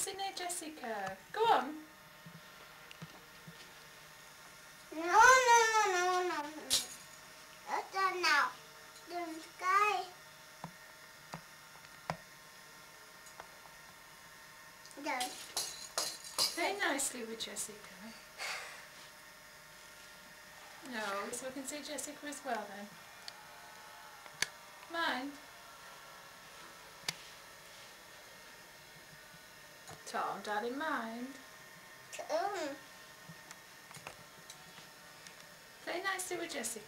sit near Jessica. Go on. No. That's not now. The sky. There. Play nicely with Jessica. No, so we can see Jessica as well then. Mind. Tom, darling, mind. Play nicely with Jessica.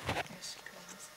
Here she comes.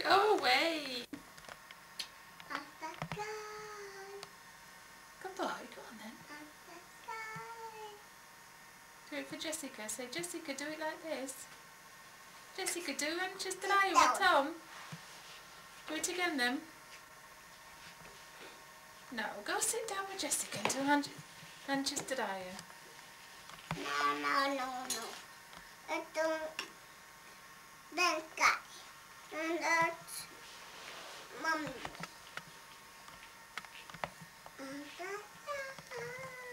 Go away. Good boy, go on then. Do it for Jessica. Say, Jessica, do it like this. Jessica, do it and just lie with Tom. Do it again then. No, go sit down with Jessica and do Manchester Dyer. No. Then guy. And that's Mommy.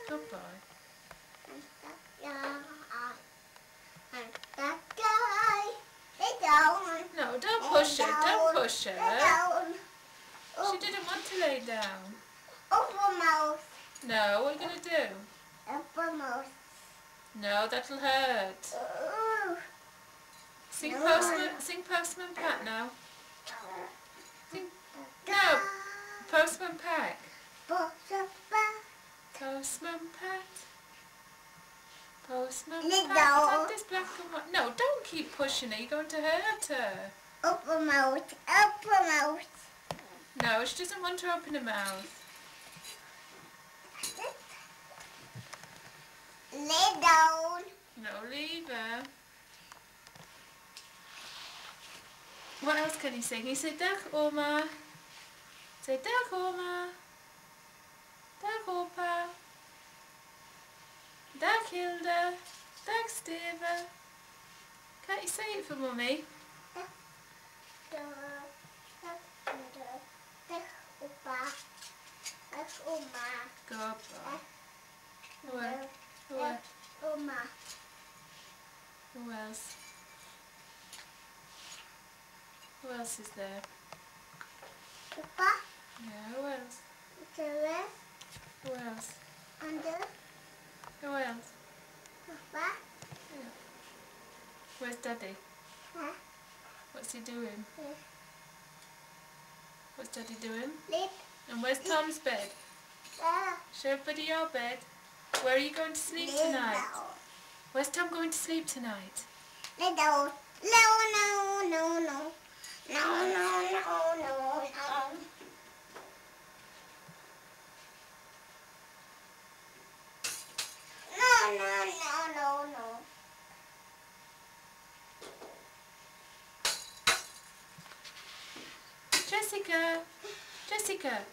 Good boy. No, don't push her. Don't push her. She didn't want to lay down. Open mouth. No, what are you going to do? Open mouth. No, that'll hurt. Sing Postman Pat now. Sing. No, Postman Pat. Postman Pat. Postman Pat. Is that this black and white? No, don't keep pushing her. You're going to hurt her. Open mouth. Open mouth. No, she doesn't want to open her mouth. Lay down. No, leave her. What else can he sing? He said, Dag oma. Say, Dag oma. Dag opa. Dag Hilda. Dag Steve. Can't you say it for Mummy? Good boy. Who else? Who else? Who else is there? Yeah, who else? Who else? Who else? Yeah. Where's Daddy? What's he doing? What's Daddy doing? And where's Tom's bed? Show everybody your bed. Where are you going to sleep tonight? Where's Tom going to sleep tonight? No. Jessica! Jessica!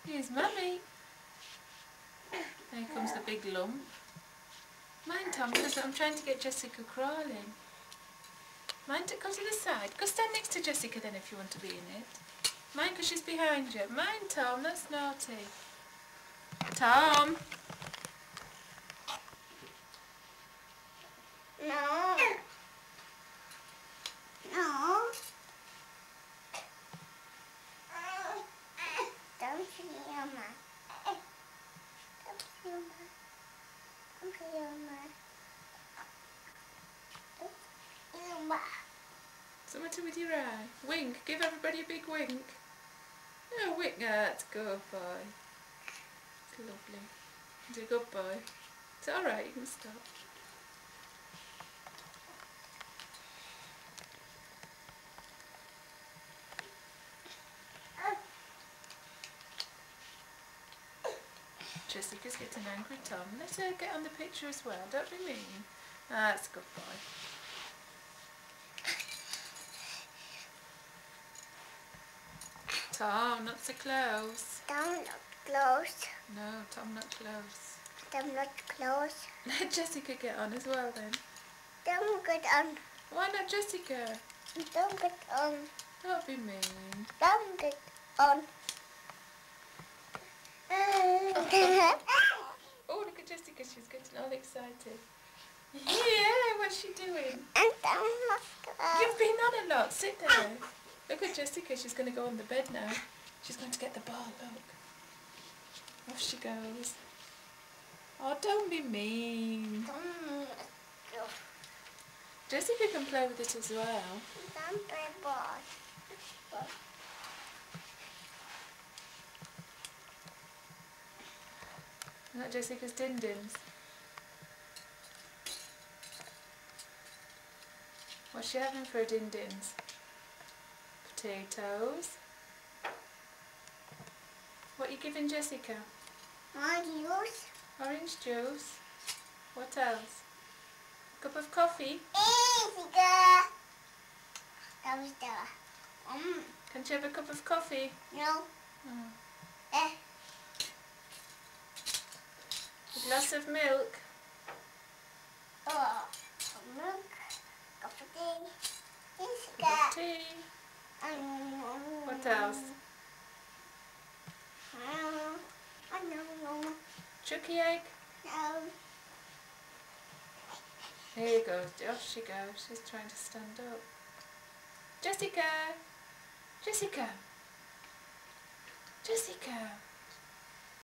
Here's Mummy. There comes the big lump. Mind, Tom, because I'm trying to get Jessica crawling. Mind, go to the side. Go stand next to Jessica then if you want to be in it. Mind, because she's behind you. Mind, Tom, that's naughty. Tom! No. Don't see Mama. So what's it with your eye? Wink. Give everybody a big wink. Oh, wink. That's good boy. It's lovely. He's a good boy. It's alright, you can stop. Jessica's getting angry, Tom. Let's get on the picture as well. Don't be mean. That's a good boy. Tom, not so close. Tom, not close. No, Tom, not close. Tom, not close. Let Jessica get on as well then. Don't get on. Why not Jessica? Don't get on. Don't be mean. Don't get on. Oh, look at Jessica, she's getting all excited. Yeah, what's she doing? And I'm not close. You've been on a lot, sit there. Look at Jessica, she's going to go on the bed now. She's going to get the ball, look. Off she goes. Oh, don't be mean. Jessica can play with it as well. Don't play ball. Not Jessica's din-dins. What's she having for her din-dins? Potatoes. What are you giving Jessica? Juice. Orange juice. What else? A cup of coffee? Jessica. Can't you have a cup of coffee? No. Oh. A glass of milk. Milk. Coffee. A cup of tea. What else? Chucky egg. No. Here you go. Off she goes. She's trying to stand up. Jessica! Jessica! Jessica!